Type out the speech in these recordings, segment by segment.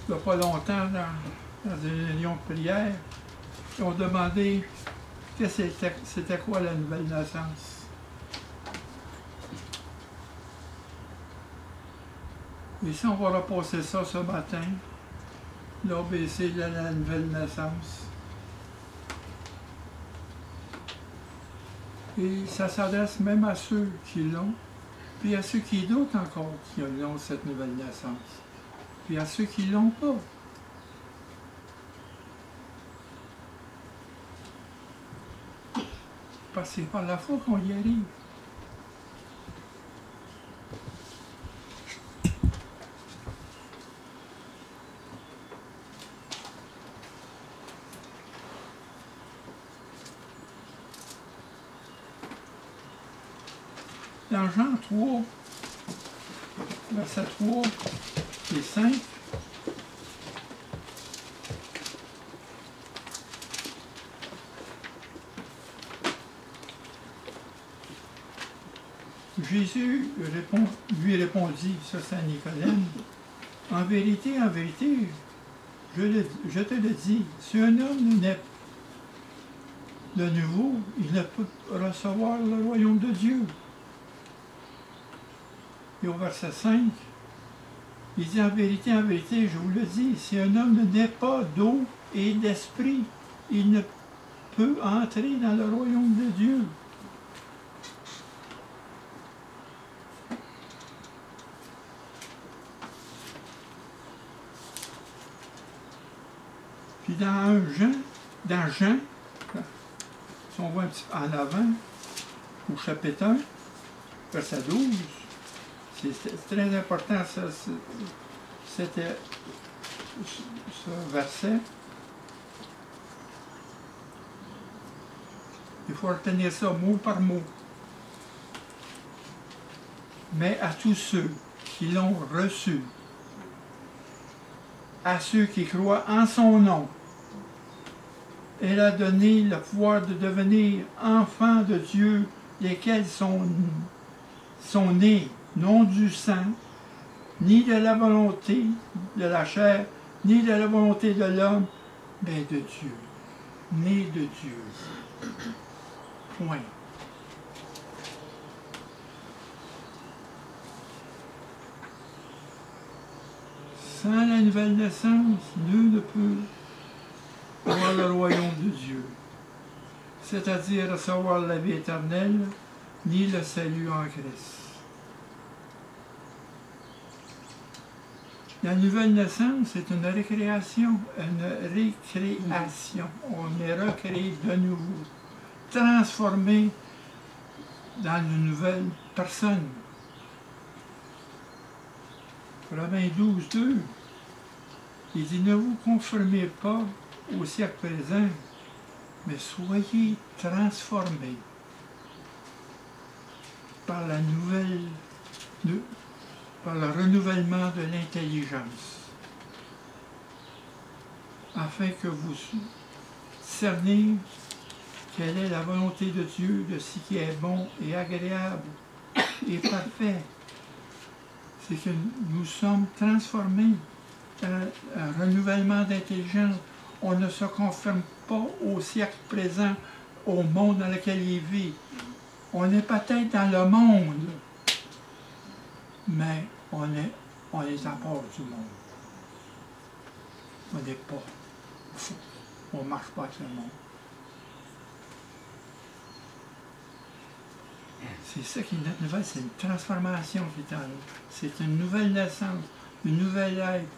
il n'y a pas longtemps, dans une réunion de prière, ils ont demandé que c'était quoi la nouvelle naissance. Et si on va repasser ça ce matin, l'ABC de la nouvelle naissance. Et ça s'adresse même à ceux qui l'ont, puis à ceux qui doutent encore qui ont cette nouvelle naissance, puis à ceux qui ne l'ont pas. Parce que c'est par la foi qu'on y arrive. Dans Jean 3, verset 3 et 5, Jésus lui répondit, ça c'est à Nicodème, en vérité, je te le dis, si un homme naît de nouveau, il ne peut recevoir le royaume de Dieu. Et au verset 5, il dit en vérité, je vous le dis, si un homme ne naît pas d'eau et d'esprit, il ne peut entrer dans le royaume de Dieu. Puis dans Jean, si on voit un petit peu en avant, au chapitre 1, verset 12, c'est très important, c'était ce verset. Il faut retenir ça mot par mot. Mais à tous ceux qui l'ont reçu, à ceux qui croient en son nom, elle a donné le pouvoir de devenir enfants de Dieu, lesquels sont nés, non du sang, ni de la volonté de la chair, ni de la volonté de l'homme, mais de Dieu. Nés de Dieu. Point. Sans la nouvelle naissance, nul ne peut voir le royaume de Dieu, c'est-à-dire recevoir la vie éternelle, ni le salut en Christ. La nouvelle naissance est une récréation. On est recréé de nouveau, transformé dans une nouvelle personne. Romains 12, 2, il dit, ne vous conformez pas au siècle présent, mais soyez transformés par par le renouvellement de l'intelligence, afin que vous cerniez quelle est la volonté de Dieu, de ce qui est bon et agréable et parfait. C'est que nous sommes transformés dans un renouvellement d'intelligence. On ne se conforme pas au siècle présent, au monde dans lequel il vit. On est peut-être dans le monde, mais on est à part du monde. On n'est pas fou. On ne marche pas avec le monde. C'est ça qui est notre nouvelle, c'est une transformation qui est en nous. C'est une nouvelle naissance, une nouvelle être,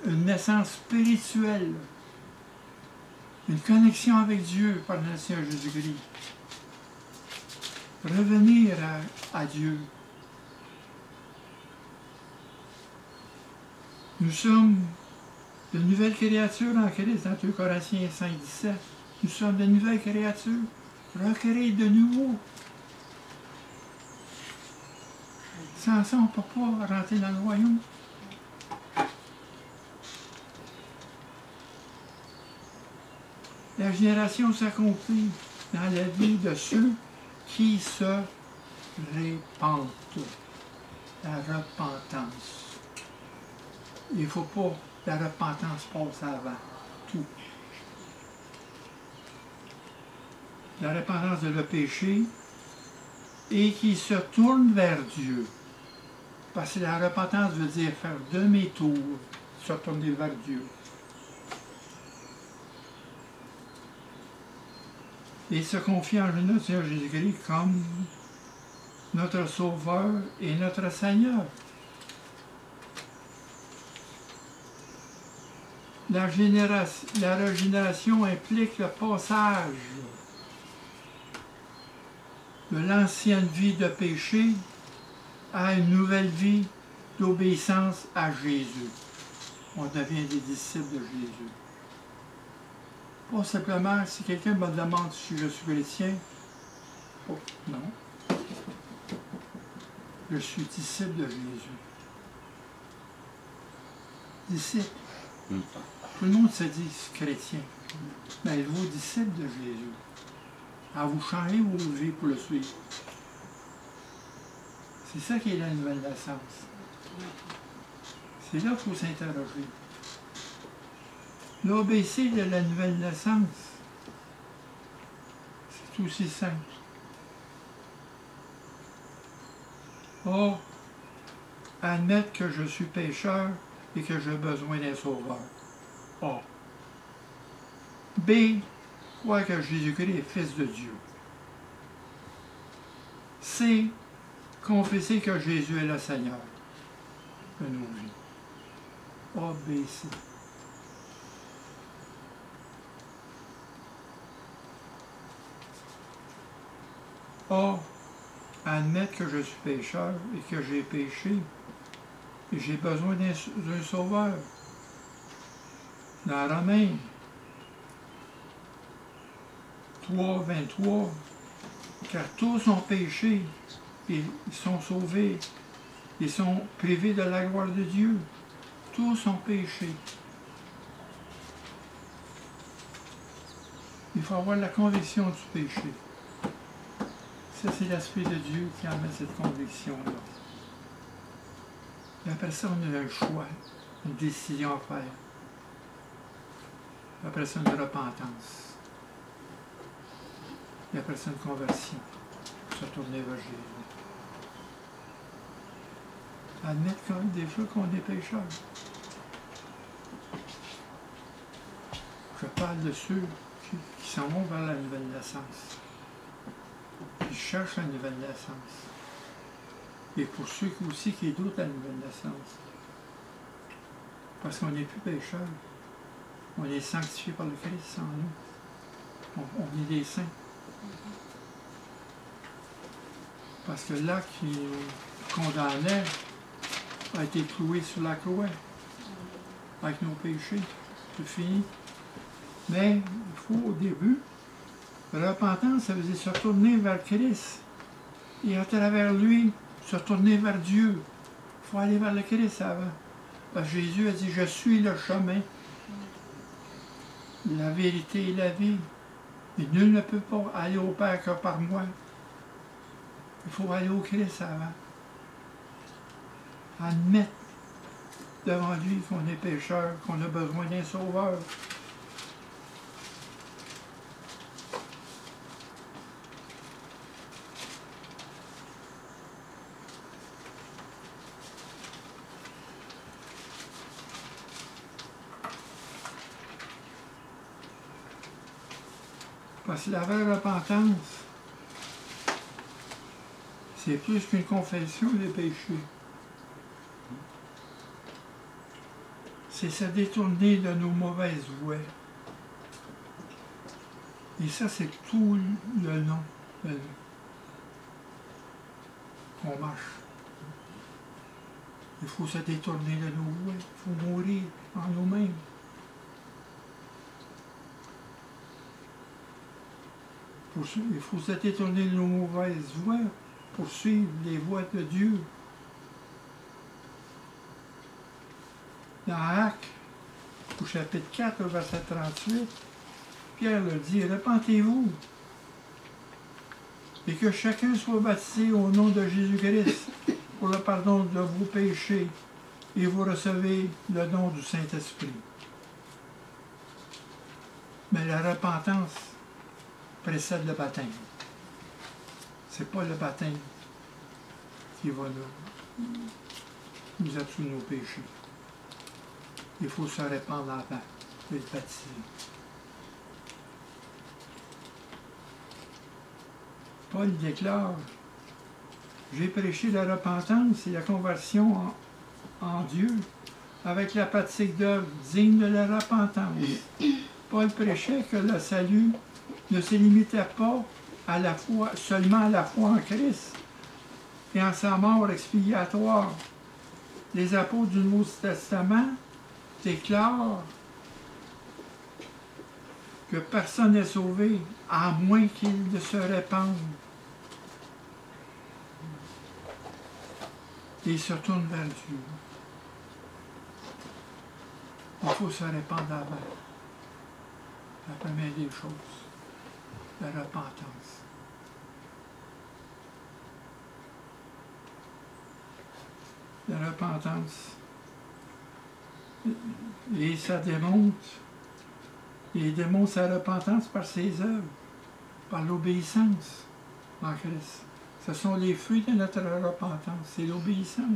une naissance spirituelle, une connexion avec Dieu par le Seigneur Jésus-Christ. Revenir à Dieu. Nous sommes de nouvelles créatures en Christ, dans 2 Corinthiens 5, 17. Nous sommes de nouvelles créatures, recréées de nouveau. Sans ça, on ne peut pas rentrer dans le royaume. La génération s'accomplit dans la vie de ceux qui se répandent. La repentance. il ne faut pas la repentance passe avant tout. La repentance de le péché et qui se tourne vers Dieu. Parce que la repentance veut dire faire demi-tour, se tourner vers Dieu. Et se confier en notre Seigneur Jésus-Christ comme notre Sauveur et notre Seigneur. La régénération implique le passage de l'ancienne vie de péché à une nouvelle vie d'obéissance à Jésus. On devient des disciples de Jésus. Pas simplement, si quelqu'un me demande si je suis chrétien, oh, non. Je suis disciple de Jésus. Disciple. Tout le monde se dit chrétien. Mais vous, disciple de Jésus. À vous changer vos vies pour le suivre. C'est ça qui est la nouvelle naissance. C'est là qu'il faut s'interroger. L'ABC de la nouvelle naissance, c'est aussi simple. A. Admettre que je suis pécheur et que j'ai besoin d'un sauveur. A. B. Croire que Jésus-Christ est Fils de Dieu. C. Confesser que Jésus est le Seigneur de nos vies. A, B, C. A. Admettre que je suis pécheur et que j'ai péché et j'ai besoin d'un sauveur. Dans Romains 3, 23, car tous ont péché et sont sauvés, ils sont privés de la gloire de Dieu. Tous ont péché. Il faut avoir la conviction du péché. Ça, c'est l'Esprit de Dieu qui amène cette conviction-là. La personne a un choix, une décision à faire. La personne de repentance. La personne de conversion. Se tourner vers Jésus. Admettre des fois qu'on est pécheur. Je parle de ceux qui s'en vont vers la nouvelle naissance. Qui cherchent la nouvelle naissance. Et pour ceux aussi qui doutent la nouvelle naissance. Parce qu'on n'est plus pécheur. On est sanctifié par le Christ en nous. On est des saints. Parce que l'acte qui condamnait a été cloué sur la croix. Avec nos péchés. C'est fini. Mais il faut au début, la repentance, ça veut dire se tourner vers Christ. Et à travers lui, se tourner vers Dieu. Il faut aller vers le Christ avant. Parce que Jésus a dit, je suis le chemin, la vérité et la vie. Et nul ne peut pas aller au Père que par moi. Il faut aller au Christ avant. Admettre devant lui qu'on est pécheur, qu'on a besoin d'un sauveur. Parce que la vraie repentance, c'est plus qu'une confession des péchés. C'est se détourner de nos mauvaises voies. Et ça, c'est tout le long de nous. On marche. Il faut se détourner de nos voies. Il faut mourir en nous-mêmes. Il faut se détourner de nos mauvaises voies pour suivre les voies de Dieu. Dans Actes, au chapitre 4, au verset 38, Pierre leur dit, repentez-vous et que chacun soit baptisé au nom de Jésus-Christ pour le pardon de vos péchés et vous recevez le don du Saint-Esprit. Mais la repentance précède le baptême. Ce n'est pas le baptême qui va nous absoudre nos péchés. Il faut se répandre avant et être baptisé. Paul déclare, j'ai prêché la repentance et la conversion en Dieu avec la pratique d'œuvres dignes de la repentance. Paul prêchait que le salut ne se limitait pas à la foi, seulement à la foi en Christ et en sa mort expiatoire. Les apôtres du Nouveau Testament déclarent que personne n'est sauvé à moins qu'il ne se répande et se tourne vers Dieu. Il faut se répandre avant. La première des choses, la repentance. La repentance, et ça démontre, il démontre sa repentance par ses œuvres, par l'obéissance en Christ. Ce sont les fruits de notre repentance, c'est l'obéissance.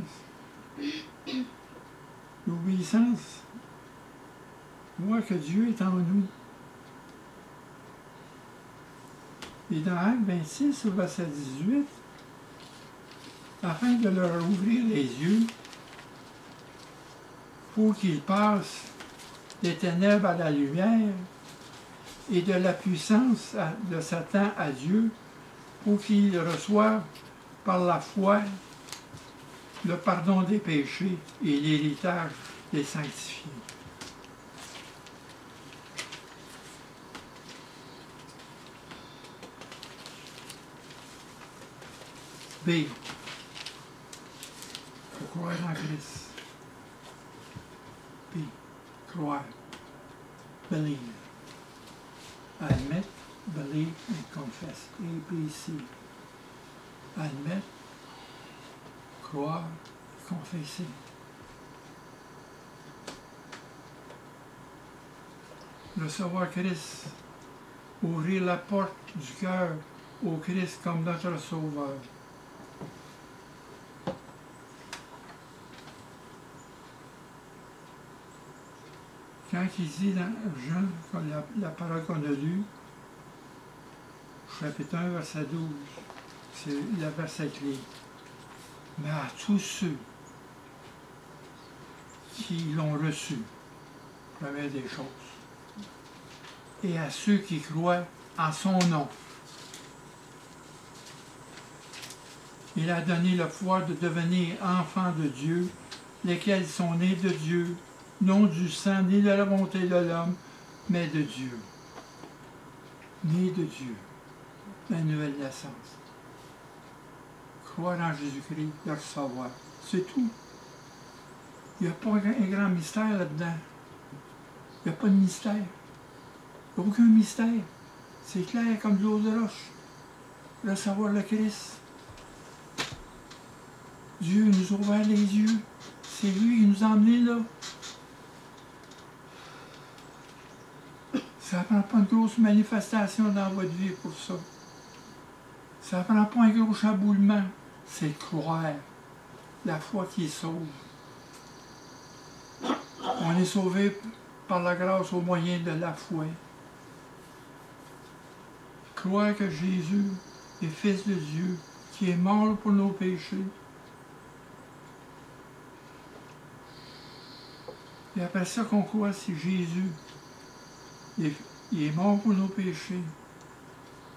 L'obéissance voit que Dieu est en nous. Et dans Actes 26, au verset 18, afin de leur ouvrir les yeux, pour qu'ils passent des ténèbres à la lumière et de la puissance de Satan à Dieu, pour qu'ils reçoivent par la foi le pardon des péchés et l'héritage des sanctifiés. B. Il faut croire en Christ. B. Croire. Believe. Admit, believe, and confess. A, B, C. Admettre, croire, confesser. Recevoir Christ. Ouvrir la porte du cœur au Christ comme notre Sauveur. Quand il dit dans Jean, la parole qu'on a lue, chapitre 1, verset 12, c'est le verset clé. Mais à tous ceux qui l'ont reçu, première des choses, et à ceux qui croient en son nom, il a donné le pouvoir de devenir enfants de Dieu, lesquels sont nés de Dieu, non du sang ni de la volonté de l'homme, mais de Dieu. Nés de Dieu. La nouvelle naissance. Croire en Jésus-Christ, le recevoir. C'est tout. Il n'y a pas un grand mystère là-dedans. Il n'y a pas de mystère. Il n'y a aucun mystère. C'est clair comme de l'eau de roche. Recevoir le Christ. Dieu nous a ouvert les yeux. C'est lui qui nous a emmenés là. Ça ne prend pas une grosse manifestation dans votre vie pour ça. Ça ne prend pas un gros chamboulement. C'est croire. La foi qui sauve. On est sauvé par la grâce au moyen de la foi. Croire que Jésus est Fils de Dieu, qui est mort pour nos péchés. Et après ça qu'on croit, c'est Jésus. Il est mort pour nos péchés.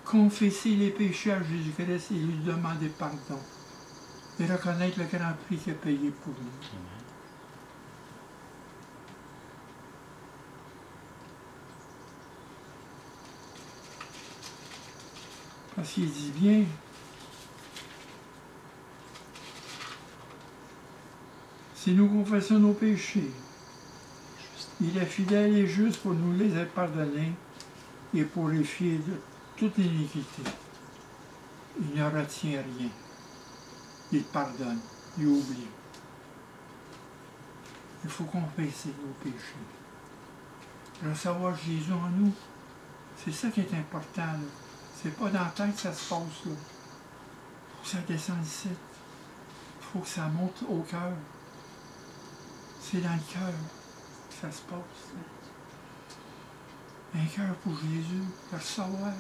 Confesser les péchés à Jésus-Christ et lui demander pardon. Et reconnaître le grand prix qu'il a payé pour nous. Parce qu'il dit bien, si nous confessons nos péchés, il est fidèle et juste pour nous les pardonner et pour les fier de toute iniquité. Il ne retient rien. Il pardonne, il oublie. Il faut confesser nos péchés. Recevoir Jésus en nous, c'est ça qui est important. C'est pas dans la tête que ça se passe. Là. Il faut que ça descende ici. Il faut que ça monte au cœur. C'est dans le cœur que ça se passe. Un cœur pour Jésus, le sauveur.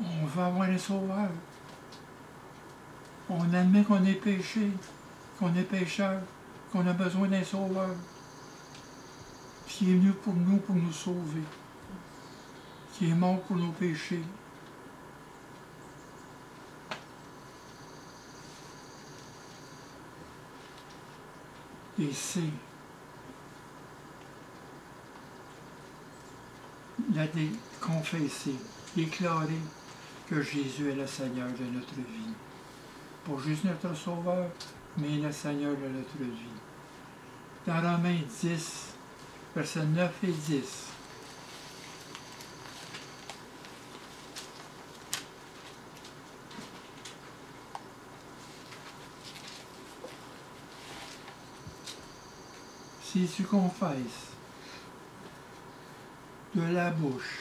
On veut avoir un sauveur. On admet qu'on est péché, qu'on est pécheur, qu'on a besoin d'un sauveur. Qui est venu pour nous sauver. Qui est mort pour nos péchés. Et c'est confesser, déclarer que Jésus est le Seigneur de notre vie. Pas juste notre Sauveur, mais le Seigneur de notre vie. Dans Romains 10, versets 9 et 10. Si tu confesses de la bouche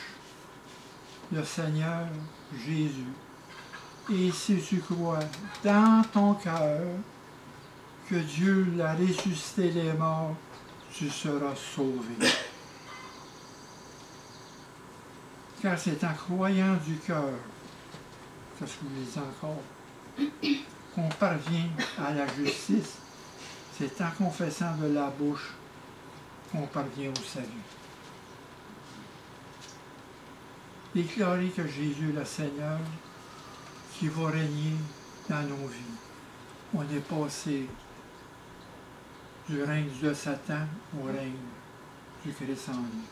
le Seigneur Jésus, et si tu crois dans ton cœur que Dieu l'a ressuscité des morts, tu seras sauvé. Car c'est en croyant du cœur, que je vous le dis encore, qu'on parvient à la justice. C'est en confessant de la bouche qu'on parvient au salut. Déclarer que Jésus est le Seigneur qui va régner dans nos vies. On est passé du règne de Satan au règne du Christ en lui.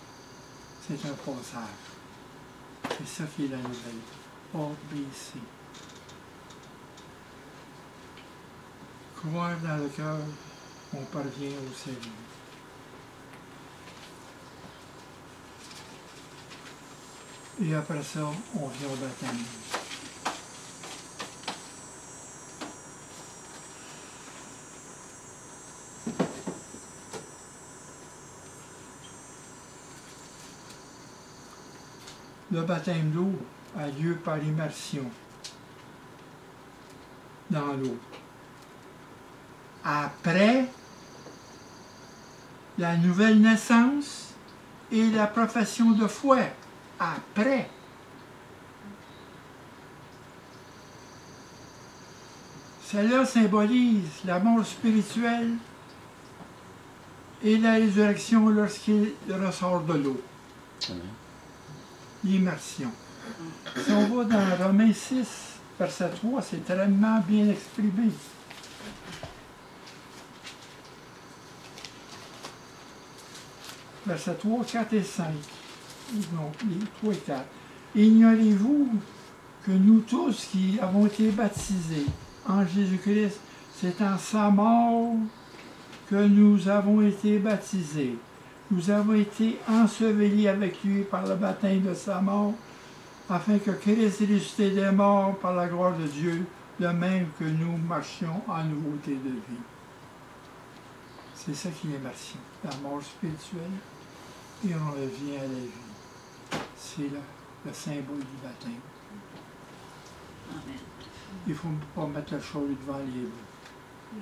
C'est un passage. C'est ça qui est la nouvelle. ABC. Croire dans le cœur, on parvient au salut. Et après ça, on vient au baptême. Le baptême d'eau a lieu par immersion dans l'eau. Après la nouvelle naissance et la profession de foi. Après. Cela symbolise la mort spirituelle et la résurrection lorsqu'il ressort de l'eau. L'immersion. Si on va dans Romains 6, verset 3, c'est tellement bien exprimé. Verset 3, 4 et 5. Non, les 3 et 4. Ignorez-vous que nous tous qui avons été baptisés en Jésus-Christ, c'est en sa mort que nous avons été baptisés. Nous avons été ensevelis avec lui par le baptême de sa mort, afin que Christ ressuscité des morts par la gloire de Dieu, de même que nous marchions en nouveauté de vie. C'est ça qui est l'immersion, la mort spirituelle, et on revient à la vie. C'est le symbole du baptême. Amen. Il ne faut pas mettre le chaud devant les bouts.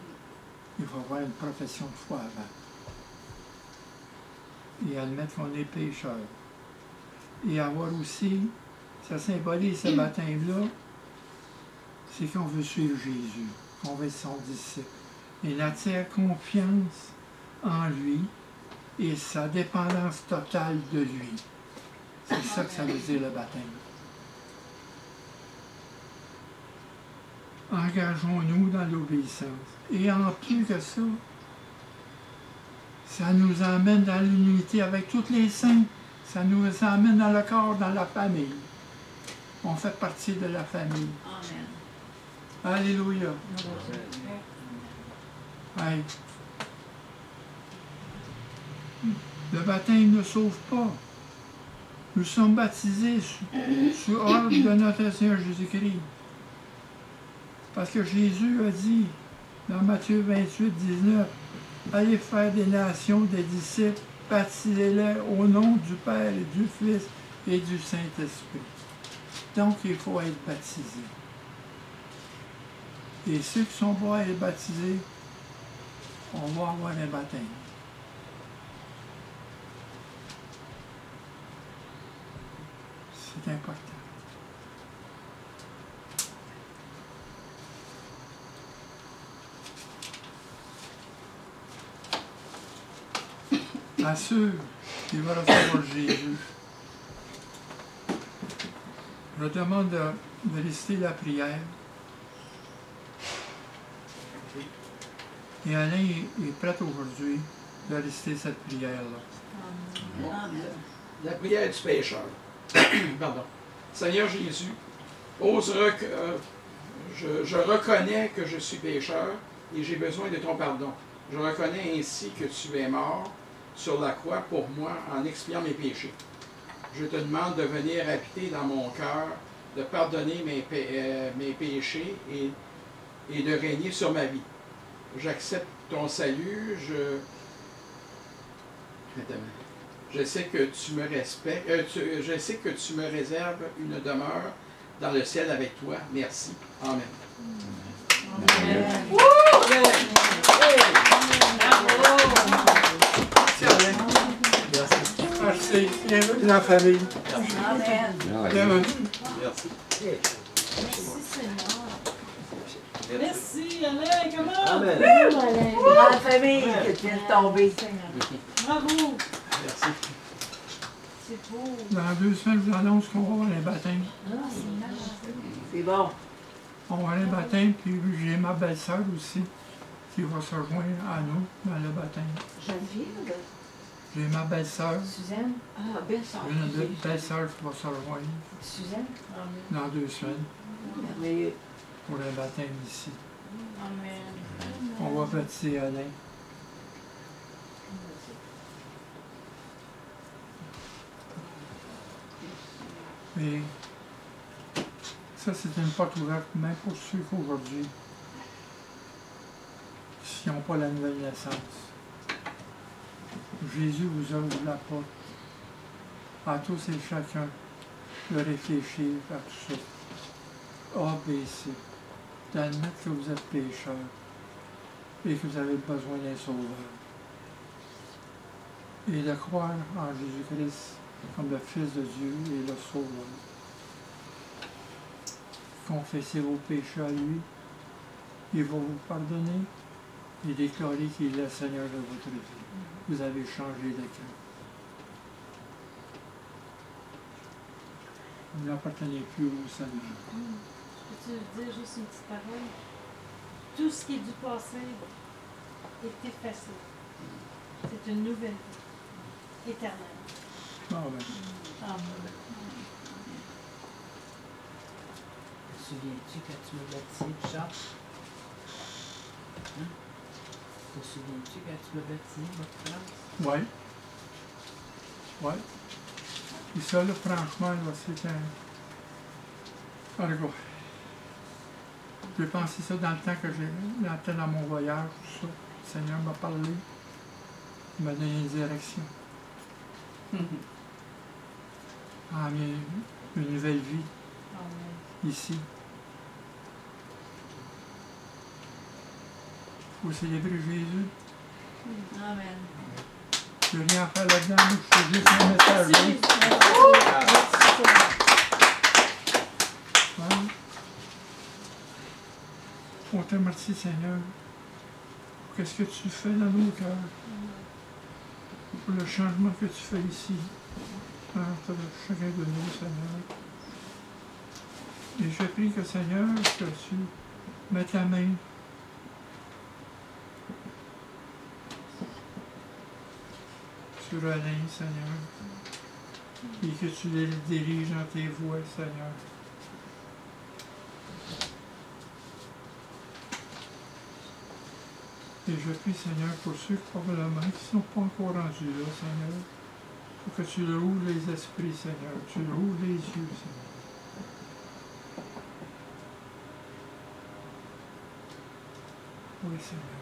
Il faut avoir une profession de foi avant. Et admettre qu'on est pécheur. Et avoir aussi, ça symbolise ce baptême-là, c'est qu'on veut suivre Jésus, qu'on veut être son disciple. Et la tiers confiance en lui et sa dépendance totale de lui. C'est ça que ça veut dire le baptême. Engageons-nous dans l'obéissance. Et en plus que ça, ça nous emmène dans l'unité avec tous les saints. Ça nous emmène dans le corps, dans la famille. On fait partie de la famille. Amen. Alléluia. Hey. Le baptême ne sauve pas. Nous sommes baptisés sous ordre de notre Seigneur Jésus-Christ. Parce que Jésus a dit, dans Matthieu 28, 19, Allez faire des nations, des disciples, baptisez-les au nom du Père et du Fils et du Saint-Esprit. Donc, il faut être baptisé. Et ceux qui sont pas à être baptisés, on va avoir un baptême. C'est important. À ceux qui veulent recevoir Jésus, je demande de réciter la prière. Et Alain est prêt aujourd'hui de réciter cette prière-là. La prière du pécheur. Pardon. Seigneur Jésus, je reconnais que je suis pécheur et j'ai besoin de ton pardon. Je reconnais ainsi que tu es mort sur la croix pour moi en expiant mes péchés. Je te demande de venir habiter dans mon cœur, de pardonner mes péchés et de régner sur ma vie. J'accepte ton salut, je sais que tu me respectes, je sais que tu me réserves une demeure dans le ciel avec toi. Merci. Amen. Amen. Merci. Bienvenue dans la famille. Amen. Bienvenue. Merci. Merci Seigneur. Merci, Alain, comment? Amen. Dans la famille que tu viens de tomber. Bravo! Merci. C'est beau. Dans 2 semaines, je vous annonce qu'on va avoir un baptême. C'est bon. On va avoir un baptême, puis j'ai ma belle-sœur aussi qui va se rejoindre à nous dans le baptême. Geneviève? J'ai ma belle-sœur, Suzanne? Ah, belle-sœur. j'ai une belle-sœur qui va se rejoindre Suzanne? dans 2 semaines Merveilleux. pour le baptême ici. Amen. On va baptiser Alain. Et ça, c'est une porte ouverte, même pour ceux qu'aujourd'hui, s'ils n'ont pas la nouvelle naissance. Jésus vous ouvre la porte à tous et chacun de réfléchir à tout ça. A, B, C. D'admettre que vous êtes pécheur et que vous avez besoin d'un sauveur. Et de croire en Jésus-Christ comme le Fils de Dieu et le Sauveur. Confessez vos péchés à lui, il va vous pardonner et déclarer qu'il est le Seigneur de votre vie. Vous avez changé de cœur. Vous n'appartenez plus au Seigneur. Peux-tu dire juste une petite parole? Tout ce qui est du passé est effacé. C'est une nouvelle vie éternelle. Amen. Amen. Te souviens-tu quand tu m'as baptisé, Richard? Hein? Te souviens-tu quand tu m'as baptisé, votre France? Oui. Oui. Et ça, là, franchement, là, c'est un... Regarde. J'ai pensé ça dans le temps que j'étais dans mon voyage, tout ça. Le Seigneur m'a parlé. Il m'a donné une direction. Ah, mais une nouvelle vie Amen. ici. Il faut célébrer Jésus. Amen. Je n'ai rien à faire là-dedans, mais je fais juste un message. Merci. Hein? On te remercie, Seigneur, pour qu'est-ce que tu fais dans nos cœurs, pour le changement que tu fais ici, entre chacun de nous, Seigneur. Et je prie que, Seigneur, que tu mettes la main sur Alain, Seigneur, et que tu les diriges dans tes voies, Seigneur. Et je prie, Seigneur, pour ceux probablement qui ne sont pas encore rendus là, Seigneur, pour que tu leur ouvres les esprits, Seigneur, tu leur ouvres les yeux, Seigneur. Oui, Seigneur.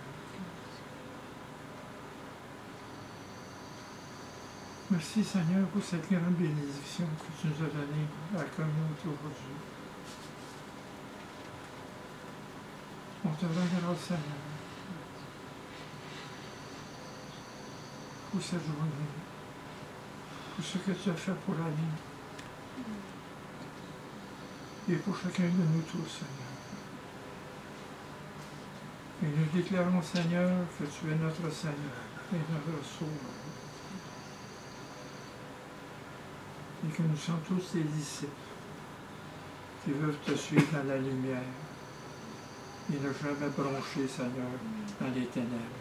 Merci Seigneur pour cette grande bénédiction que tu nous as donnée à la communauté aujourd'hui. On te rend grâce Seigneur pour cette journée, pour ce que tu as fait pour la vie et pour chacun de nous tous Seigneur. Et nous déclarons Seigneur que tu es notre Seigneur et notre Sauveur. Et que nous sommes tous tes disciples qui veulent te suivre dans la lumière et ne jamais broncher, Seigneur, dans les ténèbres,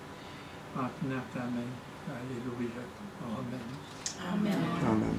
en tenant ta main. Alléluia. Amen. Amen. Amen.